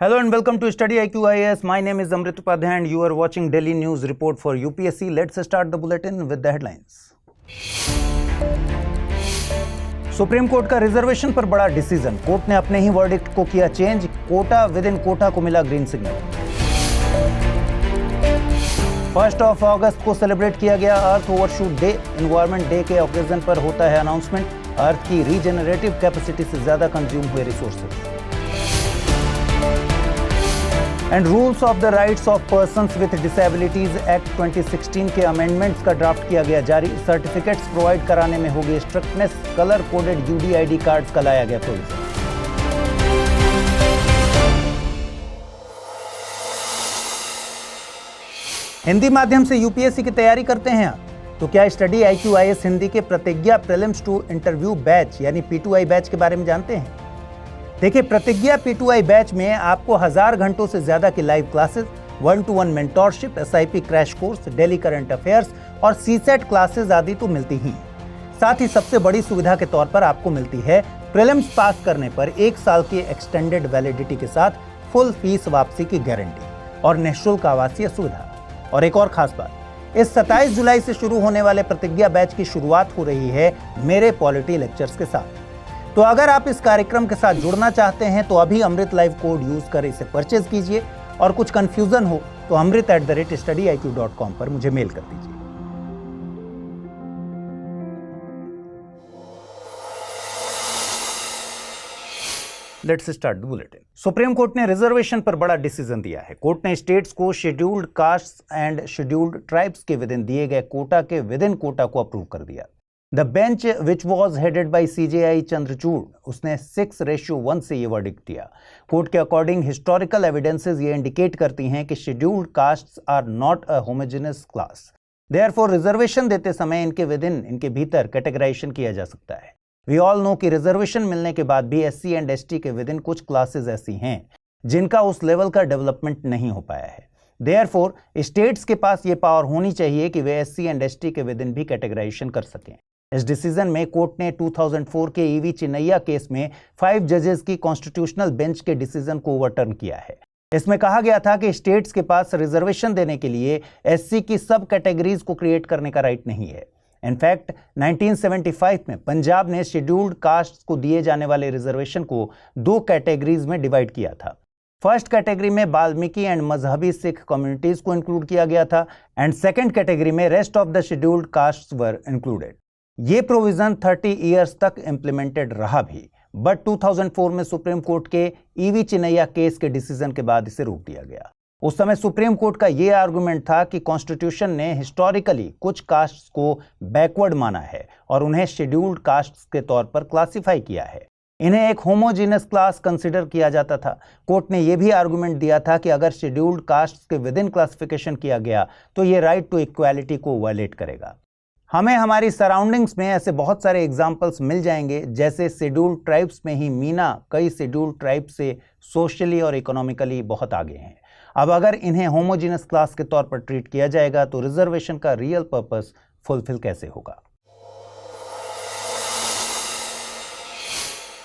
Hello and welcome to Study IQ IAS. My name is Amrit Upadhyay and you are watching Daily News Report for UPSC. Let's start the bulletin with the headlines. Supreme court का reservation पर बड़ा decision, court ने अपने ही verdict को किया change, quota within quota को मिला green signal. 1 अगस्त को सेलिब्रेट किया गया अर्थ ओवरशूट डे। एनवायरमेंट डे के ओकेजन पर होता है अनाउंसमेंट, अर्थ की रीजनरेटिव कैपेसिटी से ज्यादा कंज्यूम हुए resources. And rules of the rights of persons with disabilities act 2016 के अमेंडमेंट्स का ड्राफ्ट किया गया जारी। सर्टिफिकेट्स प्रोवाइड कराने में होगी strictness, colour coded UDID cards का लाया गया प्रोविजन। हिंदी माध्यम से यूपीएससी की तैयारी करते हैं आप, तो क्या स्टडी IQ IAS हिंदी के प्रतिज्ञा प्रीलिम्स टू इंटरव्यू बैच यानी P2I बैच के बारे में जानते हैं? देखिए, प्रतिज्ञा P2I बैच में आपको 1000 घंटों से ज्यादा की live classes, 1-to-1 mentorship, SIP crash course, daily current affairs और CSET क्लासेस आदि तो मिलती ही। साथ ही सबसे बड़ी सुविधा के तौर पर आपको मिलती है प्रीलिम्स पास करने पर 1 साल की एक्सटेंडेड वैलिडिटी के साथ फुल फीस वापसी की गारंटी और निःशुल्क आवासीय सुविधा। और एक और खास बात, इस 27 जुलाई से शुरू होने वाले प्रतिज्ञा बैच की शुरुआत हो रही है मेरे पॉलिटी लेक्चर्स के साथ। तो अगर आप इस कार्यक्रम के साथ जुड़ना चाहते हैं तो अभी अमृत लाइव कोड यूज कर इसे परचेज कीजिए, और कुछ कंफ्यूजन हो तो amrit@studyiq.com पर मुझे मेल कर दीजिए। Let's start the bulletin. Supreme court ने रिजर्वेशन पर बड़ा डिसीजन दिया है। कोर्ट ने स्टेट्स को scheduled castes and scheduled tribes के विद इन दिए गए कोटा के विद इन कोटा को अप्रूव कर दिया। The bench which was headed by CJI Chandrachud, उसने 6:1 से ये वर्डिक्ट दिया। कोर्ट के अकॉर्डिंग हिस्टोरिकल एविडेंसेस ये इंडिकेट करती हैं कि scheduled castes are not a homogeneous class, therefore reservation देते समय इनके भीतर कैटेगराइजेशन किया जा सकता है। वी ऑल नो कि रिजर्वेशन मिलने के बाद भी SC एंड ST के विद इन कुछ क्लासेस ऐसी हैं जिनका उस लेवल का डेवलपमेंट नहीं हो पाया है। देयरफॉर स्टेट्स के पास ये पावर होनी चाहिए कि वे SC एंड ST के विद इन भी कैटेगराइजेशन कर सकें। इस डिसीजन में कोर्ट ने 2004 के EV चिन्नैया केस में 5 जजेस की कॉन्स्टिट्यूशनल बेंच के डिसीजन को ओवरटर्न किया है। इसमें कहा गया था कि स्टेट्स के पास रिजर्वेशन देने के लिए SC की सब कैटेगरीज को क्रिएट करने का राइट नहीं है। इनफैक्ट 1975 में पंजाब ने शेड्यूल्ड कास्ट को दिए जाने वाले रिजर्वेशन को 2 कैटेगरीज में डिवाइड किया था। फर्स्ट कैटेगरी में वाल्मीकि एंड मजहबी सिख कम्युनिटीज को इंक्लूड किया गया था, एंड सेकेंड कैटेगरी में rest of the scheduled caste were included. ये प्रोविजन 30 इयर्स तक इंप्लीमेंटेड रहा भी, बट 2004 में सुप्रीम कोर्ट के EV चिन्नैया केस के डिसीजन के बाद इसे रोक दिया गया। उस समय सुप्रीम कोर्ट का यह आर्गुमेंट था कि कॉन्स्टिट्यूशन ने हिस्टोरिकली कुछ कास्ट्स को बैकवर्ड माना है और उन्हें शेड्यूल्ड कास्ट्स के तौर पर क्लासिफाई किया है। इन्हें एक होमोजीनस क्लास कंसिडर किया जाता था। कोर्ट ने यह भी आर्गुमेंट दिया था कि अगर शेड्यूल्ड कास्ट्स के विद इन क्लासिफिकेशन किया गया तो ये राइट टू इक्वालिटी को वायलेट करेगा। हमें हमारी सराउंडिंग्स में ऐसे बहुत सारे एग्जाम्पल्स मिल जाएंगे, जैसे शेड्यूल्ड ट्राइब्स में ही मीना कई शेड्यूल्ड ट्राइब्स से सोशली और इकोनॉमिकली बहुत आगे हैं। अब अगर इन्हें होमोजीनस क्लास के तौर पर ट्रीट किया जाएगा तो रिजर्वेशन का रियल पर्पस फुलफिल कैसे होगा?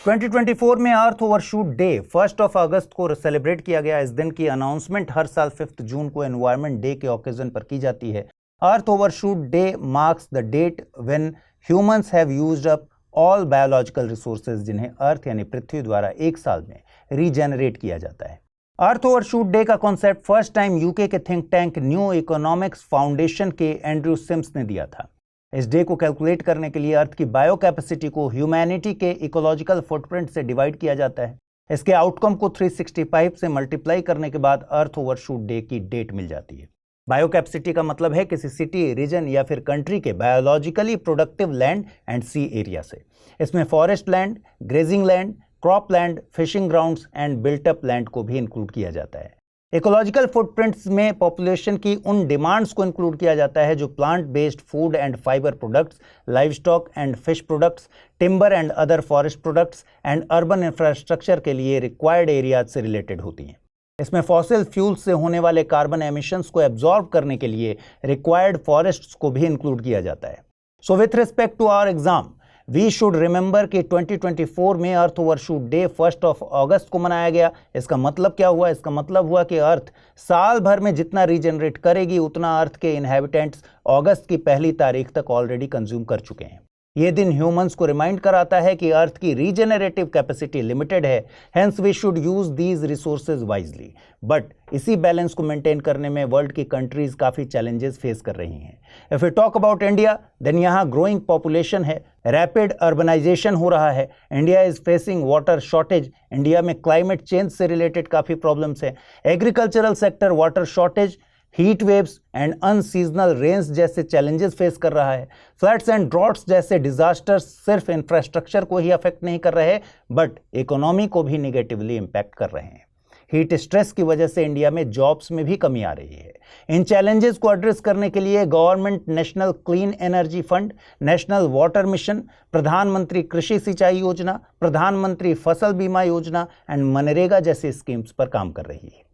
2024 में अर्थ ओवरशूट डे 1 अगस्त को सेलिब्रेट किया गया। इस दिन की अनाउंसमेंट हर साल 5 जून को एनवायरमेंट डे के ओकेजन पर की जाती है। Earth Overshoot Day marks the date when humans have used up all biological resources जिन्हें अर्थ यानी पृथ्वी द्वारा 1 साल में रीजेनरेट किया जाता है। अर्थ ओवरशूट डे का कॉन्सेप्ट फर्स्ट टाइम यूके के think tank new economics foundation के एंड्रयू सिम्स ने दिया था। इस डे को कैलकुलेट करने के लिए अर्थ की बायो कैपेसिटी को ह्यूमैनिटी के इकोलॉजिकल फुटप्रिंट से डिवाइड किया जाता है। इसके आउटकम को 365 से मल्टीप्लाई करने के बाद अर्थ ओवरशूट डे की डेट मिल जाती है। बायो कैपेसिटी का मतलब है किसी सिटी, रीजन या फिर कंट्री के biologically productive land and sea area से। इसमें forest land, grazing land, crop land, fishing grounds and built up land को भी इंक्लूड किया जाता है। इकोलॉजिकल फुटप्रिंट्स में पॉपुलेशन की उन डिमांड्स को इंक्लूड किया जाता है जो plant based food and fibre products, live stock and fish products, timber and other forest products and urban infrastructure के लिए रिक्वायर्ड एरियाज से रिलेटेड होती हैं। इसमें फॉसिल फ्यूल्स से होने वाले कार्बन एमिशंस को एब्जॉर्ब करने के लिए रिक्वायर्ड फॉरेस्ट्स को भी इंक्लूड किया जाता है। So with respect to our exam, we should remember कि 2024 में अर्थ ओवरशूट डे 1 अगस्त को मनाया गया। इसका मतलब क्या हुआ? इसका मतलब हुआ कि अर्थ साल भर में जितना रीजनरेट करेगी उतना अर्थ के इनहैबिटेंट्स अगस्त की 1 तारीख तक ऑलरेडी कंज्यूम कर चुके हैं। ये दिन ह्यूमंस को रिमाइंड कराता है कि अर्थ की रीजेनरेटिव कैपेसिटी लिमिटेड है, hence we should use these resources wisely. But इसी बैलेंस को मेंटेन करने में वर्ल्ड की कंट्रीज काफ़ी चैलेंजेस फेस कर रही हैं। If we talk about India, then यहाँ ग्रोइंग पॉपुलेशन है, रैपिड अर्बनाइजेशन हो रहा है, India is facing water shortage, India में क्लाइमेट चेंज से रिलेटेड काफ़ी प्रॉब्लम्स हैं, agricultural sector water shortage, heat waves and unseasonal rains जैसे चैलेंजेस फेस कर रहा है। फ्लड्स एंड ड्रॉट्स जैसे डिजास्टर्स सिर्फ इंफ्रास्ट्रक्चर को ही अफेक्ट नहीं कर रहे बट इकोनॉमी को भी निगेटिवली इम्पैक्ट कर रहे हैं। हीट स्ट्रेस की वजह से इंडिया में जॉब्स में भी कमी आ रही है। इन चैलेंजेस को एड्रेस करने के लिए government national clean energy fund, national water mission, प्रधानमंत्री कृषि सिंचाई योजना, प्रधानमंत्री फसल बीमा योजना एंड मनरेगा जैसी स्कीम्स पर काम कर रही है।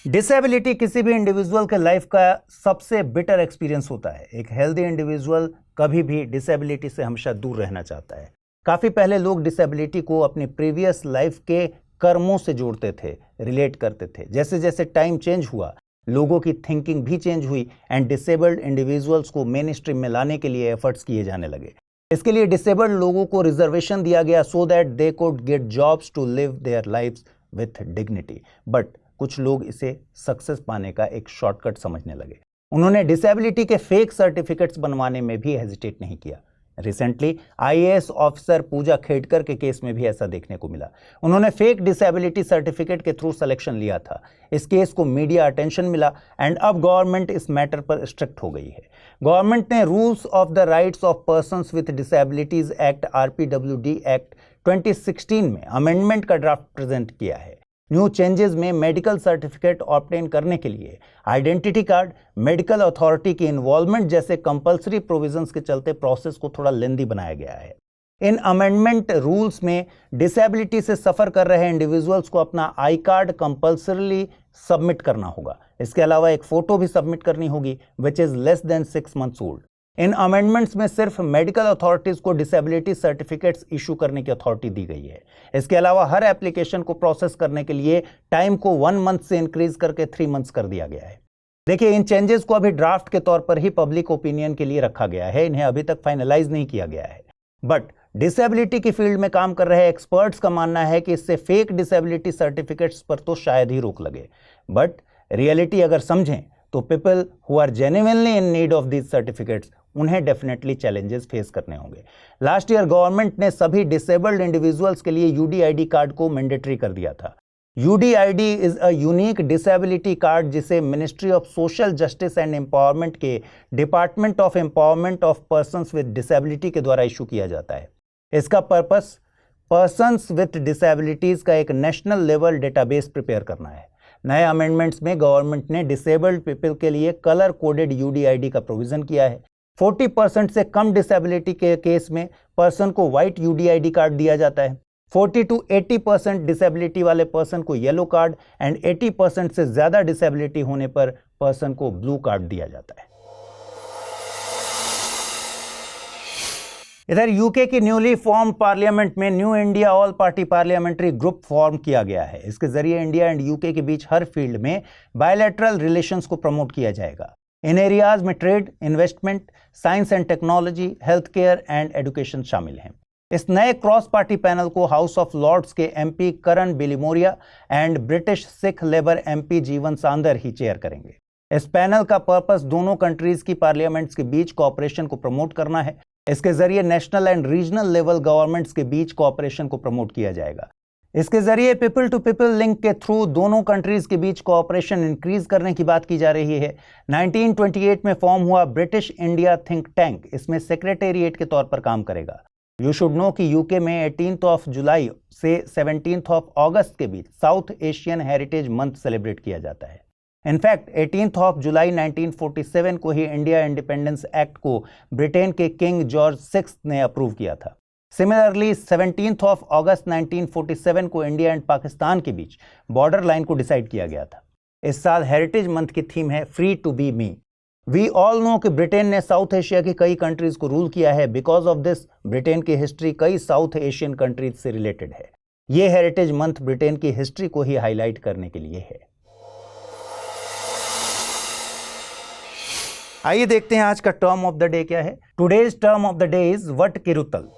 डिसेबिलिटी किसी भी इंडिविजुअल के लाइफ का सबसे बिटर एक्सपीरियंस होता है। एक हेल्दी इंडिविजुअल कभी भी डिसेबिलिटी से हमेशा दूर रहना चाहता है। काफ़ी पहले लोग डिसेबिलिटी को अपनी प्रीवियस लाइफ के कर्मों से जोड़ते थे, रिलेट करते थे। जैसे जैसे टाइम चेंज हुआ, लोगों की थिंकिंग भी चेंज हुई एंड डिसेबल्ड इंडिविजुअल्स को मेन स्ट्रीम में लाने के लिए एफर्ट्स किए जाने लगे। इसके लिए डिसेबल्ड लोगों को रिजर्वेशन दिया गया so that they could get jobs to live their lives with dignity. But कुछ लोग इसे सक्सेस पाने का एक शॉर्टकट समझने लगे। उन्होंने डिसेबिलिटी के फेक सर्टिफिकेट्स बनवाने में भी हेजिटेट नहीं किया। रिसेंटली आईएएस ऑफिसर पूजा खेडकर के केस में भी ऐसा देखने को मिला। उन्होंने फेक डिसेबिलिटी सर्टिफिकेट के थ्रू सिलेक्शन लिया था। इस केस को मीडिया अटेंशन मिला एंड अब गवर्नमेंट इस मैटर पर स्ट्रिक्ट हो गई है। गवर्नमेंट ने rules of the rights of persons with disabilities act RPWD act 2016 में अमेंडमेंट का ड्राफ्ट प्रेजेंट किया है। न्यू चेंजेस में मेडिकल सर्टिफिकेट ऑब्टेन करने के लिए आइडेंटिटी कार्ड, मेडिकल अथॉरिटी की इन्वॉल्वमेंट जैसे कंपलसरी प्रोविजंस के चलते प्रोसेस को थोड़ा लेंदी बनाया गया है। इन अमेंडमेंट रूल्स में डिसेबिलिटी से सफ़र कर रहे इंडिविजुअल्स को अपना आई कार्ड कंपल्सरीली सबमिट करना होगा। इसके अलावा एक फ़ोटो भी सबमिट करनी होगी which is less than 6 months old. In amendments में सिर्फ मेडिकल अथॉरिटीज़ को डिसेबिलिटी सर्टिफिकेट्स इशू करने की अथॉरिटी दी गई है। इसके अलावा हर एप्लीकेशन को प्रोसेस करने के लिए टाइम को 1 month से इंक्रीज करके 3 months कर दिया गया है। देखिए, इन चेंजेस को अभी ड्राफ्ट के तौर पर ही पब्लिक ओपिनियन के लिए रखा गया है, इन्हें अभी तक फाइनलाइज नहीं किया गया है। बट डिसेबिलिटी की फील्ड में काम कर रहे एक्सपर्ट्स का मानना है कि इससे फेक डिसेबिलिटी सर्टिफिकेट्स पर तो शायद ही रोक लगे, बट रियलिटी अगर समझें तो people who are genuinely in need of these certificates उन्हें डेफिनेटली चैलेंजेस फेस करने होंगे। लास्ट ईयर गवर्नमेंट ने सभी डिसेबल्ड इंडिविजुअल्स के लिए UDID कार्ड को मैंडेटरी कर दिया था। UDID is a unique disability card जिसे ministry of social justice and empowerment के department of empowerment of persons with disability के द्वारा इशू किया जाता है। इसका पर्पस पर्संस विद डिसेबिलिटीज का एक नेशनल लेवल डेटाबेस प्रिपेयर करना है। नए अमेंडमेंट्स में गवर्नमेंट ने डिसेबल्ड पीपल के लिए कलर कोडेड UDID का प्रोविजन किया है। 40% से कम डिसेबिलिटी के केस में पर्सन को व्हाइट UDID कार्ड दिया जाता है। 40 to 80% डिसेबिलिटी वाले पर्सन को येलो कार्ड एंड 80% से ज़्यादा डिसेबिलिटी होने पर पर्सन को ब्लू कार्ड दिया जाता है। इधर यूके की न्यूली फॉर्म पार्लियामेंट में new India all party parliamentary group form किया गया है। इसके जरिए इंडिया एंड यूके के बीच हर फील्ड में बायलैटरल रिलेशंस को प्रमोट किया जाएगा। इन एरियाज में trade, investment, science and technology, health care and education शामिल हैं। इस नए क्रॉस पार्टी पैनल को हाउस ऑफ लॉर्ड्स के MP Karan Bilimoria and British Sikh Labour MP Jeevan सांदर he chair करेंगे। इस पैनल का पर्पस दोनों कंट्रीज की पार्लियामेंट्स के बीच कोऑपरेशन को प्रमोट करना है। इसके जरिए national and regional level governments के बीच कोऑपरेशन को प्रमोट किया जाएगा। इसके जरिए पीपल टू पीपल लिंक के थ्रू दोनों कंट्रीज के बीच कोऑपरेशन इंक्रीज करने की बात की जा रही है। 1928 में फॉर्म हुआ ब्रिटिश इंडिया थिंक टैंक इसमें सेक्रेटेरिएट के तौर पर काम करेगा। यू शुड नो कि यूके में 18 जुलाई से 17 अगस्त के बीच South Asian heritage month celebrate किया जाता है। इनफैक्ट 18 जुलाई 1947 को ही इंडिया इंडिपेंडेंस एक्ट को ब्रिटेन के किंग जॉर्ज 6 ने अप्रूव किया था। सिमिलरली 17 अगस्त 1947 को इंडिया एंड पाकिस्तान के बीच बॉर्डर लाइन को डिसाइड किया गया था। इस साल हेरिटेज मंथ की थीम है free to be me. We all know कि ब्रिटेन ने साउथ एशिया की कई कंट्रीज को रूल किया है। बिकॉज ऑफ दिस ब्रिटेन की हिस्ट्री कई साउथ एशियन कंट्रीज से रिलेटेड है। ये हेरिटेज मंथ ब्रिटेन की हिस्ट्री को ही हाईलाइट करने के लिए है। आइए देखते हैं आज का टर्म ऑफ द डे क्या है। Today's term of the day is Vadakkiruthal.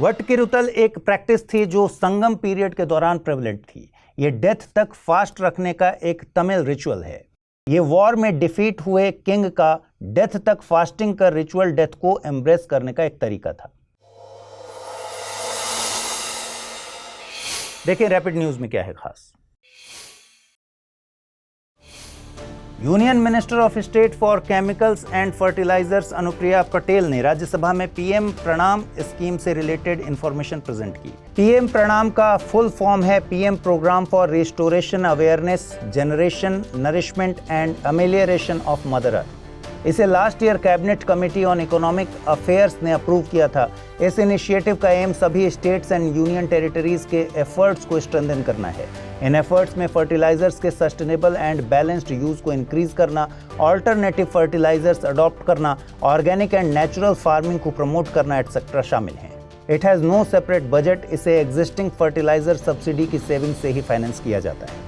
Vadakkiruthal एक प्रैक्टिस थी जो संगम पीरियड के दौरान प्रेवलेंट थी। ये डेथ तक फास्ट रखने का एक तमिल रिचुअल है। ये वॉर में डिफीट हुए किंग का डेथ तक फास्टिंग कर रिचुअल डेथ को एम्ब्रेस करने का एक तरीका था। देखिए रैपिड न्यूज में क्या है खास। Union minister of state for chemicals and fertilizers Anupriya Patel ने राज्यसभा में पीएम प्रणाम स्कीम से रिलेटेड इंफॉर्मेशन प्रेजेंट की। पीएम प्रणाम का फुल फॉर्म है PM programme for restoration awareness generation nourishment and amelioration of mother earth. इसे last year cabinet committee on economic affairs ने approve किया था। इस इनिशिएटिव का एम सभी स्टेट्स एंड यूनियन टेरिटरीज के एफर्ट्स को स्ट्रेंथन करना है। इन एफर्ट्स में फर्टिलाइजर्स के सस्टेनेबल एंड बैलेंस्ड यूज को इंक्रीज करना, ऑल्टरनेटिव फर्टिलाइजर्स अडॉप्ट करना, ऑर्गेनिक एंड नेचुरल फार्मिंग को प्रमोट करना एटसेट्रा शामिल हैं। It has no separate budget. इसे एग्जिस्टिंग फर्टिलाइजर सब्सिडी की सेविंग से ही फाइनेंस किया जाता है।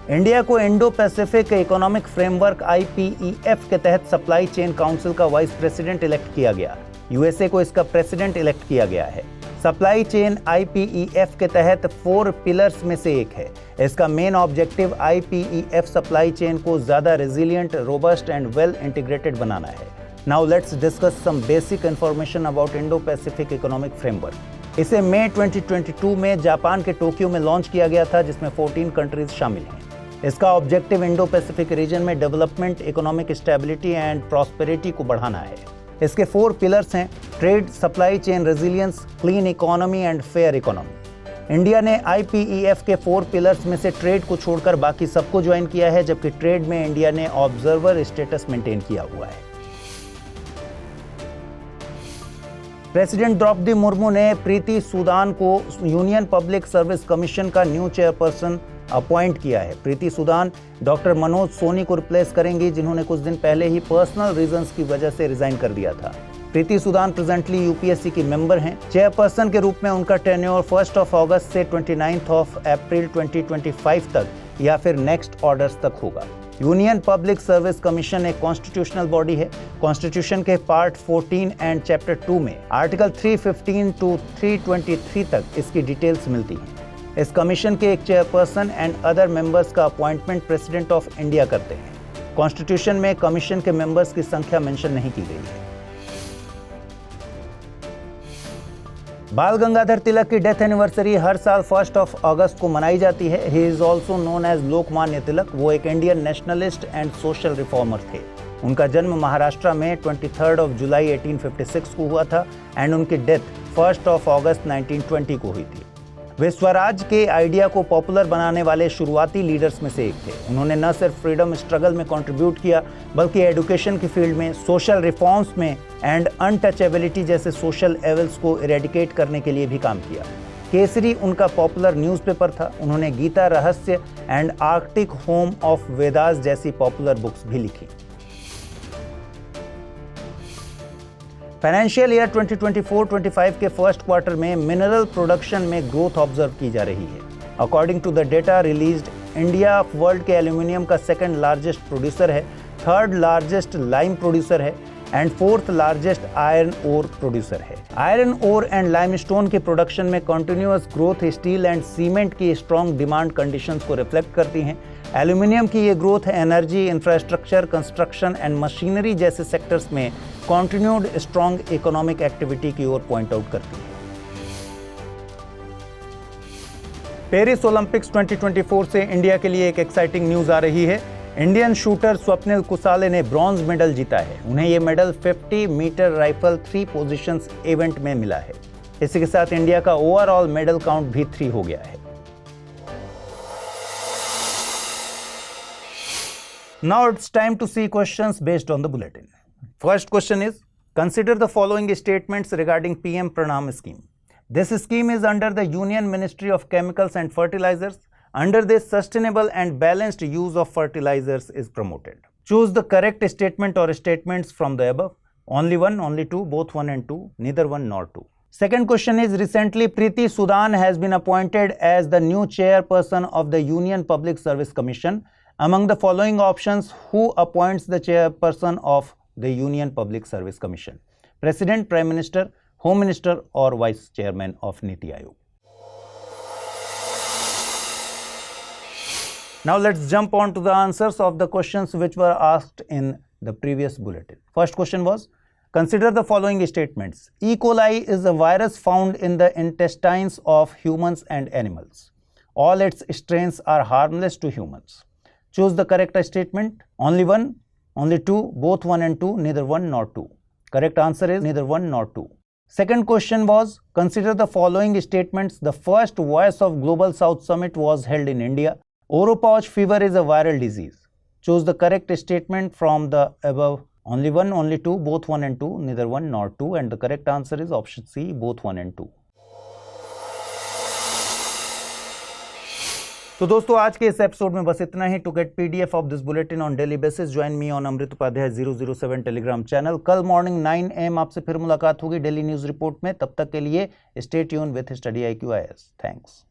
इंडिया को Indo Pacific economic framework IPEF के तहत सप्लाई चेन काउंसिल का वाइस प्रेसिडेंट इलेक्ट किया गया। यूएसए को इसका प्रेसिडेंट इलेक्ट किया गया है। सप्लाई चेन IPEF के तहत 4 पिलर्स में से एक है। इसका main objective IPEF supply chain को ज्यादा resilient, robust and well integrated बनाना है। Now let's discuss some basic information about Indo Pacific economic framework. इसे मई 2022 में जापान के टोक्यो में लॉन्च किया गया था, जिसमें 14 कंट्रीज शामिल हैं। इसका ऑब्जेक्टिव इंडो पैसिफिक रीजन में development, economic stability and prosperity को बढ़ाना है। इसके 4 पिलर्स हैं: trade, supply chain resilience, clean economy and fair economy. India ने IPEF के 4 पिलर्स में से ट्रेड को छोड़कर बाकी सबको ज्वाइन किया है, जबकि ट्रेड में इंडिया ने ऑब्जर्वर स्टेटस मेंटेन किया हुआ है। प्रेसिडेंट द्रौपदी मुर्मू ने प्रीति सूदान को यूनियन पब्लिक सर्विस कमीशन का न्यू चेयरपर्सन अपॉइंट किया है। प्रीति सूदान डॉक्टर मनोज सोनी को रिप्लेस करेंगी, जिन्होंने कुछ दिन पहले ही पर्सनल रीजंस की वजह से रिजाइन कर दिया था। प्रीति सूदान प्रेजेंटली UPSC की मेंबर हैं। चेयरपर्सन के रूप में उनका टेन्योर 1 अगस्त से 29 अप्रैल 2025 तक या फिर नेक्स्ट ऑर्डर्स तक होगा। यूनियन पब्लिक सर्विस कमीशन एक कॉन्स्टिट्यूशनल बॉडी है। कॉन्स्टिट्यूशन के पार्ट 14 एंड चैप्टर 2 में आर्टिकल 315 to 323 तक इसकी डिटेल्स मिलती हैं। इस कमीशन के एक चेयरपर्सन एंड अदर मेंबर्स का अपॉइंटमेंट प्रेसिडेंट ऑफ इंडिया करते हैं। कॉन्स्टिट्यूशन में कमीशन के मेंबर्स की संख्या मेंशन नहीं की गई है। बाल गंगाधर तिलक की डेथ एनिवर्सरी हर साल 1 अगस्त को मनाई जाती है। He is also known as Lokmanya Tilak. वो एक Indian nationalist and social reformer थे। उनका जन्म महाराष्ट्र में 23 जुलाई 1856 को हुआ था एंड उनकी डेथ 1 अगस्त 1920 को हुई थी। वे स्वराज के आइडिया को पॉपुलर बनाने वाले शुरुआती लीडर्स में से एक थे। उन्होंने न सिर्फ फ्रीडम स्ट्रगल में कंट्रीब्यूट किया, बल्कि एजुकेशन की फील्ड में, सोशल रिफॉर्म्स में एंड अनटचेबिलिटी जैसे सोशल एवल्स को इरेडिकेट करने के लिए भी काम किया। केसरी उनका पॉपुलर न्यूज़पेपर था। उन्होंने Gita Rahasya and Arctic home of Vedas जैसी पॉपुलर बुक्स भी लिखी। फाइनेंशियल ईयर 2024-25 के फर्स्ट क्वार्टर में मिनरल प्रोडक्शन में ग्रोथ ऑब्जर्व की जा रही है। According to the data released, India world के एल्यूमिनियम का सेकंड लार्जेस्ट प्रोड्यूसर है, थर्ड लार्जेस्ट लाइम प्रोड्यूसर है and fourth largest iron ore producer है। आयरन ओर एंड लाइमस्टोन के प्रोडक्शन में continuous growth steel and cement की strong demand conditions को reflect करती हैं। एल्यूमिनियम की ये growth energy, infrastructure, construction and machinery जैसे सेक्टर्स में कंटिन्यूड स्ट्रॉन्ग इकोनॉमिक एक्टिविटी की ओर पॉइंट आउट करती है। पेरिस ओलंपिक्स 2024 से इंडिया के लिए एक एक्साइटिंग न्यूज आ रही है। इंडियन शूटर स्वप्निल कुसाले ने ब्रॉन्ज मेडल जीता है। उन्हें यह medal 50 metre rifle 3 positions event में मिला है। इसी के साथ इंडिया का ओवरऑल मेडल काउंट भी 3 हो गया है। Now it's time to see questions based on the bulletin. First question is, consider the following statements regarding PM Pranam scheme. This scheme is under the Union Ministry of Chemicals and Fertilizers. Under this, sustainable and balanced use of fertilizers is promoted. Choose the correct statement or statements from the above. Only one, only two, both one and two, neither one nor two. Second question is, recently Preeti Sudhan has been appointed as the new chairperson of the Union Public Service Commission. Among the following options, who appoints the chairperson of the Union Public Service Commission? President, Prime Minister, Home Minister or Vice Chairman of Niti Aayog? Now let's jump on to the answers of the questions which were asked in the previous bulletin. First question was, consider the following statements. E. coli is a virus found in the intestines of humans and animals. All its strains are harmless to humans. Choose the correct statement. Only one, only two, both one and two, neither one nor two. Correct answer is neither one nor two. Second question was, consider the following statements. The first Voice of Global South Summit was held in India. Oropouch fever is a viral disease. Choose the correct statement from the above. Only one, only two, both one and two, neither one nor two, and the correct answer is option C, both one and two. तो दोस्तों आज के इस episode में बस इतना ही. To get PDF of this bulletin on daily basis join me on Amrit Upadhyay 007 Telegram channel. कल मॉर्निंग 9 AM आपसे फिर मुलाकात होगी डेली न्यूज रिपोर्ट में. तब तक के लिए stay tune with study IQ IAS. Thanks.